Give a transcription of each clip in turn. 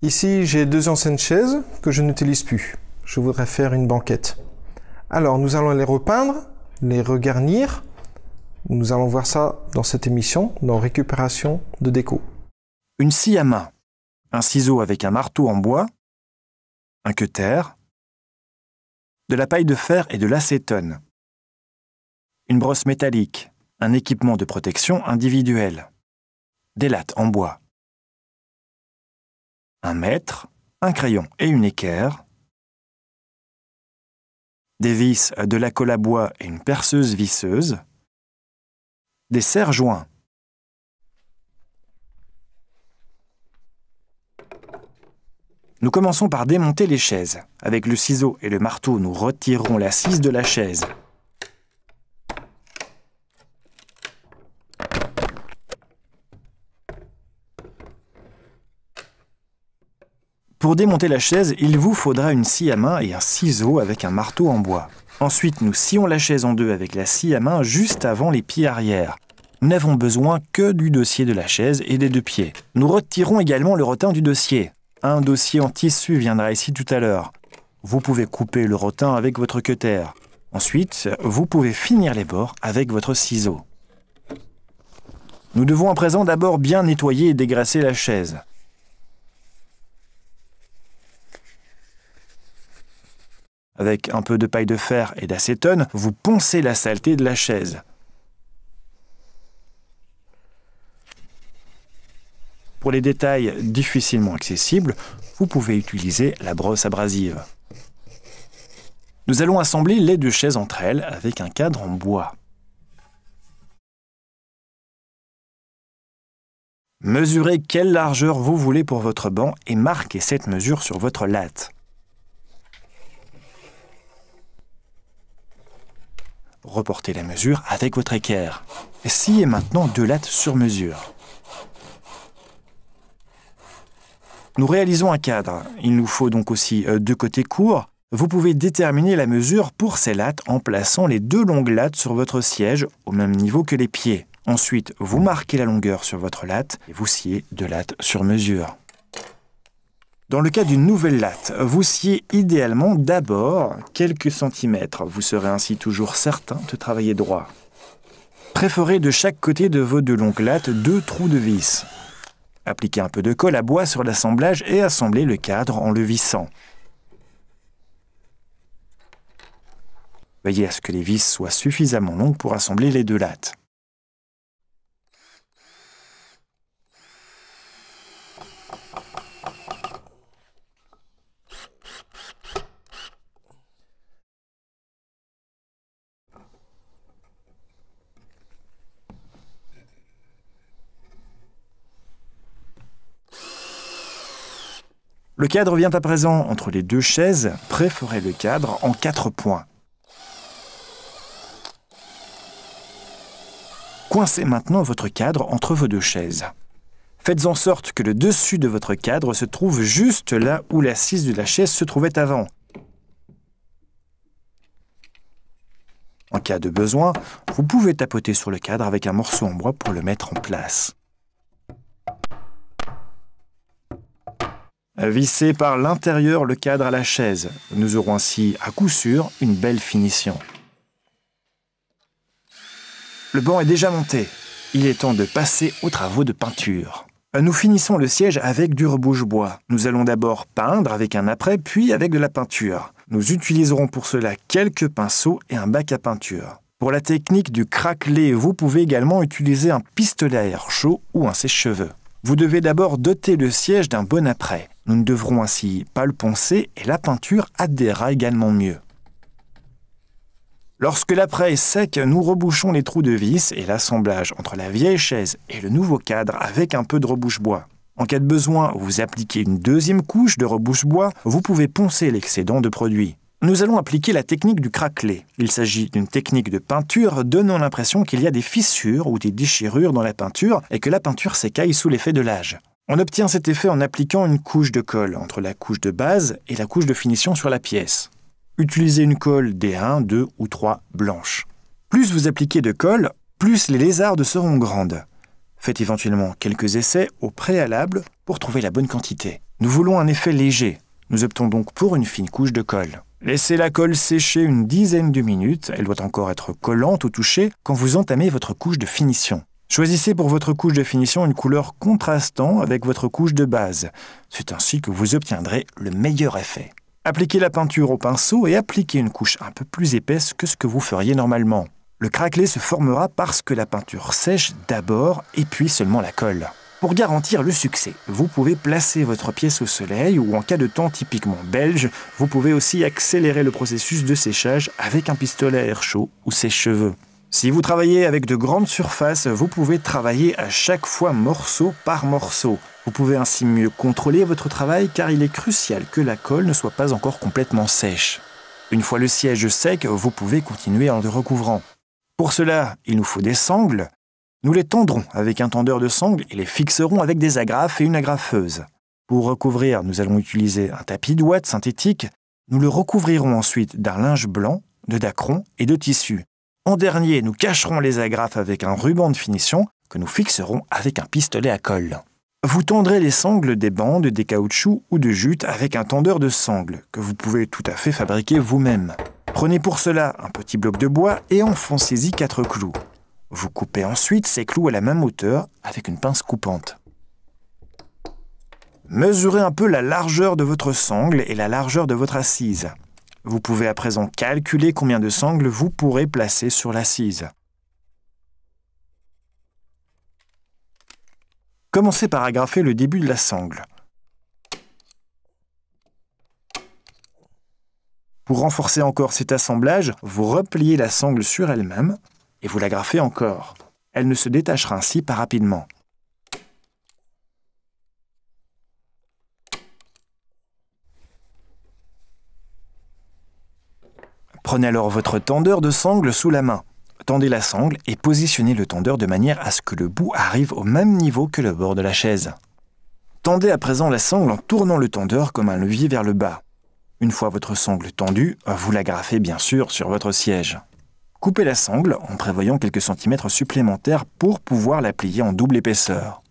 Ici, j'ai 2 anciennes chaises que je n'utilise plus. Je voudrais faire une banquette. Alors, nous allons les repeindre, les regarnir. Nous allons voir ça dans cette émission, dans Récupération de déco. Une scie à main, un ciseau avec un marteau en bois, un cutter, de la paille de fer et de l'acétone, une brosse métallique, un équipement de protection individuel, des lattes en bois, un mètre, un crayon et une équerre, des vis, de la colle à bois et une perceuse visseuse, des serre-joints. Nous commençons par démonter les chaises. Avec le ciseau et le marteau, nous retirerons l'assise de la chaise. Pour démonter la chaise, il vous faudra une scie à main et un ciseau avec un marteau en bois. Ensuite, nous scions la chaise en deux avec la scie à main juste avant les pieds arrière. Nous n'avons besoin que du dossier de la chaise et des 2 pieds. Nous retirons également le rotin du dossier. Un dossier en tissu viendra ici tout à l'heure. Vous pouvez couper le rotin avec votre cutter. Ensuite, vous pouvez finir les bords avec votre ciseau. Nous devons à présent d'abord bien nettoyer et dégraisser la chaise. Avec un peu de paille de fer et d'acétone, vous poncez la saleté de la chaise. Pour les détails difficilement accessibles, vous pouvez utiliser la brosse abrasive. Nous allons assembler les 2 chaises entre elles avec un cadre en bois. Mesurez quelle largeur vous voulez pour votre banc et marquez cette mesure sur votre latte. Reportez la mesure avec votre équerre. Sciez maintenant 2 lattes sur mesure. Nous réalisons un cadre. Il nous faut donc aussi 2 côtés courts. Vous pouvez déterminer la mesure pour ces lattes en plaçant les 2 longues lattes sur votre siège au même niveau que les pieds. Ensuite, vous marquez la longueur sur votre latte et vous sciez 2 lattes sur mesure. Dans le cas d'une nouvelle latte, vous sciez idéalement d'abord quelques centimètres. Vous serez ainsi toujours certain de travailler droit. Perforez de chaque côté de vos 2 longues lattes 2 trous de vis. Appliquez un peu de colle à bois sur l'assemblage et assemblez le cadre en le vissant. Veillez à ce que les vis soient suffisamment longues pour assembler les 2 lattes. Le cadre vient à présent entre les 2 chaises. Perforez le cadre en 4 points. Coincez maintenant votre cadre entre vos 2 chaises. Faites en sorte que le dessus de votre cadre se trouve juste là où l'assise de la chaise se trouvait avant. En cas de besoin, vous pouvez tapoter sur le cadre avec un morceau en bois pour le mettre en place. Vissez par l'intérieur le cadre à la chaise. Nous aurons ainsi, à coup sûr, une belle finition. Le banc est déjà monté. Il est temps de passer aux travaux de peinture. Nous finissons le siège avec du rebouche-bois. Nous allons d'abord peindre avec un apprêt, puis avec de la peinture. Nous utiliserons pour cela quelques pinceaux et un bac à peinture. Pour la technique du craquelé, vous pouvez également utiliser un pistolet à air chaud ou un sèche-cheveux. Vous devez d'abord doter le siège d'un bon apprêt. Nous ne devrons ainsi pas le poncer et la peinture adhérera également mieux. Lorsque l'apprêt est sec, nous rebouchons les trous de vis et l'assemblage entre la vieille chaise et le nouveau cadre avec un peu de rebouche-bois. En cas de besoin, vous appliquez une 2e couche de rebouche-bois, vous pouvez poncer l'excédent de produit. Nous allons appliquer la technique du craquelé. Il s'agit d'une technique de peinture donnant l'impression qu'il y a des fissures ou des déchirures dans la peinture et que la peinture s'écaille sous l'effet de l'âge. On obtient cet effet en appliquant une couche de colle entre la couche de base et la couche de finition sur la pièce. Utilisez une colle D1, 2 ou 3 blanche. Plus vous appliquez de colle, plus les lézardes seront grandes. Faites éventuellement quelques essais au préalable pour trouver la bonne quantité. Nous voulons un effet léger. Nous optons donc pour une fine couche de colle. Laissez la colle sécher une dizaine de minutes. Elle doit encore être collante au toucher quand vous entamez votre couche de finition. Choisissez pour votre couche de finition une couleur contrastant avec votre couche de base. C'est ainsi que vous obtiendrez le meilleur effet. Appliquez la peinture au pinceau et appliquez une couche un peu plus épaisse que ce que vous feriez normalement. Le craquelé se formera parce que la peinture sèche d'abord et puis seulement la colle. Pour garantir le succès, vous pouvez placer votre pièce au soleil ou en cas de temps typiquement belge, vous pouvez aussi accélérer le processus de séchage avec un pistolet à air chaud ou sèche-cheveux. Si vous travaillez avec de grandes surfaces, vous pouvez travailler à chaque fois morceau par morceau. Vous pouvez ainsi mieux contrôler votre travail car il est crucial que la colle ne soit pas encore complètement sèche. Une fois le siège sec, vous pouvez continuer en le recouvrant. Pour cela, il nous faut des sangles. Nous les tendrons avec un tendeur de sangles et les fixerons avec des agrafes et une agrafeuse. Pour recouvrir, nous allons utiliser un tapis d'ouate synthétique. Nous le recouvrirons ensuite d'un linge blanc, de dacron et de tissu. En dernier, nous cacherons les agrafes avec un ruban de finition que nous fixerons avec un pistolet à colle. Vous tendrez les sangles des bandes, des caoutchoucs ou de jute avec un tendeur de sangles que vous pouvez tout à fait fabriquer vous-même. Prenez pour cela un petit bloc de bois et enfoncez-y 4 clous. Vous coupez ensuite ces clous à la même hauteur avec une pince coupante. Mesurez un peu la largeur de votre sangle et la largeur de votre assise. Vous pouvez à présent calculer combien de sangles vous pourrez placer sur l'assise. Commencez par agrafer le début de la sangle. Pour renforcer encore cet assemblage, vous repliez la sangle sur elle-même et vous l'agrafez encore. Elle ne se détachera ainsi pas rapidement. Prenez alors votre tendeur de sangle sous la main. Tendez la sangle et positionnez le tendeur de manière à ce que le bout arrive au même niveau que le bord de la chaise. Tendez à présent la sangle en tournant le tendeur comme un levier vers le bas. Une fois votre sangle tendue, vous l'agrafez bien sûr sur votre siège. Coupez la sangle en prévoyant quelques centimètres supplémentaires pour pouvoir la plier en double épaisseur.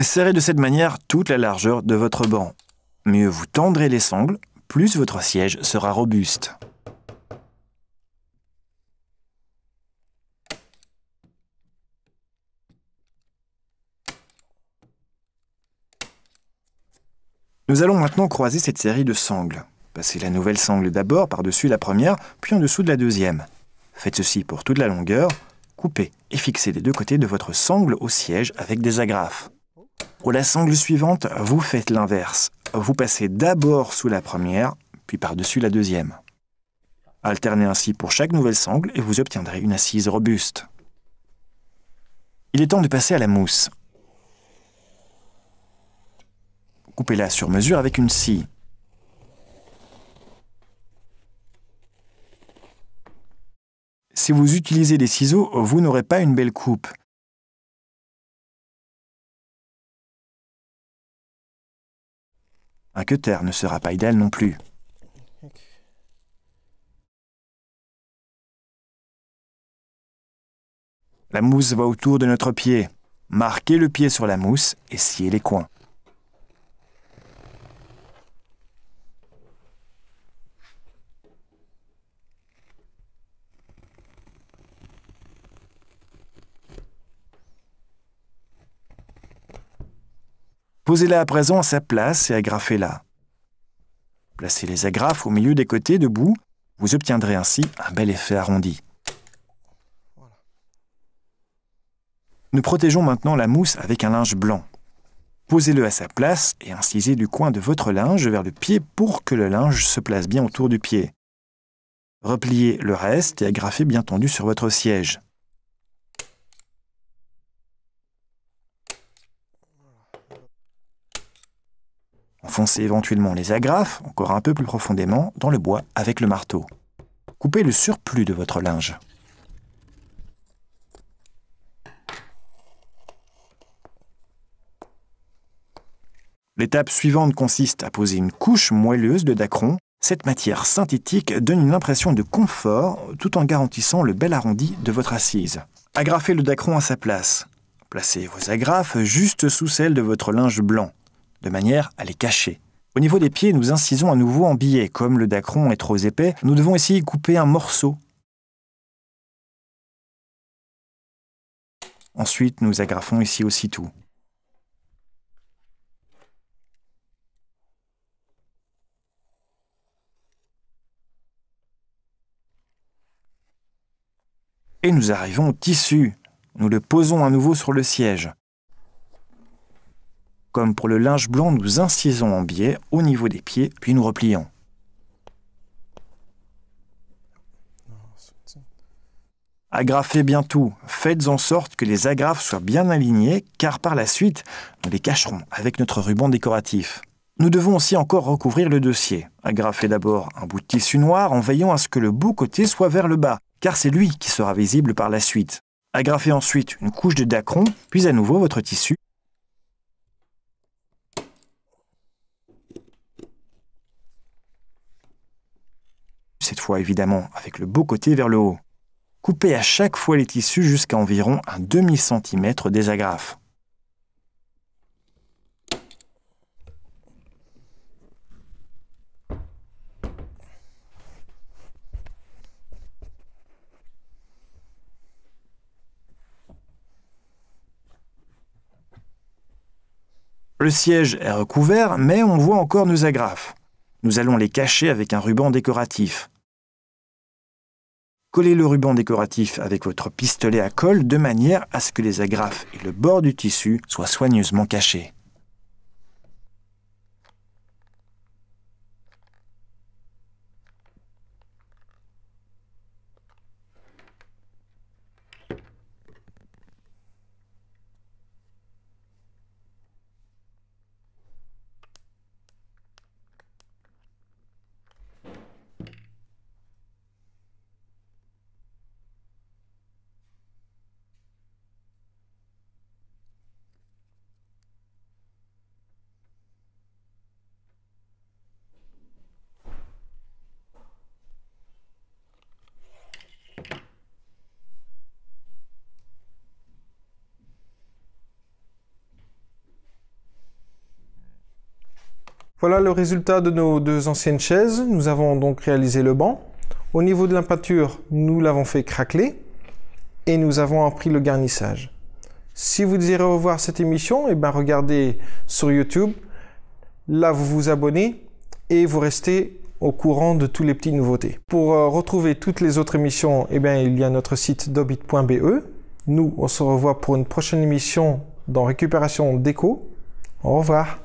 Serrez de cette manière toute la largeur de votre banc. Mieux vous tendrez les sangles, plus votre siège sera robuste. Nous allons maintenant croiser cette série de sangles. Passez la nouvelle sangle d'abord par-dessus la première, puis en dessous de la deuxième. Faites ceci pour toute la longueur. Coupez et fixez les deux côtés de votre sangle au siège avec des agrafes. Pour la sangle suivante, vous faites l'inverse. Vous passez d'abord sous la première, puis par-dessus la deuxième. Alternez ainsi pour chaque nouvelle sangle et vous obtiendrez une assise robuste. Il est temps de passer à la mousse. Coupez-la sur mesure avec une scie. Si vous utilisez des ciseaux, vous n'aurez pas une belle coupe. Un cutter ne sera pas idéal non plus. La mousse va autour de notre pied. Marquez le pied sur la mousse et sciez les coins. Posez-la à présent à sa place et agrafez-la. Placez les agrafes au milieu des côtés debout. Vous obtiendrez ainsi un bel effet arrondi. Nous protégeons maintenant la mousse avec un linge blanc. Posez-le à sa place et incisez du coin de votre linge vers le pied pour que le linge se place bien autour du pied. Repliez le reste et agrafez bien tendu sur votre siège. Enfoncez éventuellement les agrafes, encore un peu plus profondément, dans le bois avec le marteau. Coupez le surplus de votre linge. L'étape suivante consiste à poser une couche moelleuse de dacron. Cette matière synthétique donne une impression de confort tout en garantissant le bel arrondi de votre assise. Agrafez le dacron à sa place. Placez vos agrafes juste sous celles de votre linge blanc, de manière à les cacher. Au niveau des pieds, nous incisons à nouveau en biais. Comme le dacron est trop épais, nous devons ici couper un morceau. Ensuite, nous agrafons ici aussi tout. Et nous arrivons au tissu. Nous le posons à nouveau sur le siège. Comme pour le linge blanc, nous incisons en biais au niveau des pieds, puis nous replions. Agrafez bien tout. Faites en sorte que les agrafes soient bien alignées, car par la suite, nous les cacherons avec notre ruban décoratif. Nous devons aussi encore recouvrir le dossier. Agrafez d'abord un bout de tissu noir en veillant à ce que le beau côté soit vers le bas, car c'est lui qui sera visible par la suite. Agrafez ensuite une couche de dacron, puis à nouveau votre tissu. Cette fois évidemment avec le beau côté vers le haut. Coupez à chaque fois les tissus jusqu'à environ un demi-centimètre des agrafes. Le siège est recouvert, mais on voit encore nos agrafes. Nous allons les cacher avec un ruban décoratif. Collez le ruban décoratif avec votre pistolet à colle de manière à ce que les agrafes et le bord du tissu soient soigneusement cachés. Voilà le résultat de nos deux anciennes chaises. Nous avons donc réalisé le banc. Au niveau de la peinture, nous l'avons fait craqueler et nous avons appris le garnissage. Si vous désirez revoir cette émission, regardez sur YouTube. Là, vous vous abonnez et vous restez au courant de toutes les petites nouveautés. Pour retrouver toutes les autres émissions, il y a notre site dobit.be. Nous, on se revoit pour une prochaine émission dans Récupération Déco. Au revoir.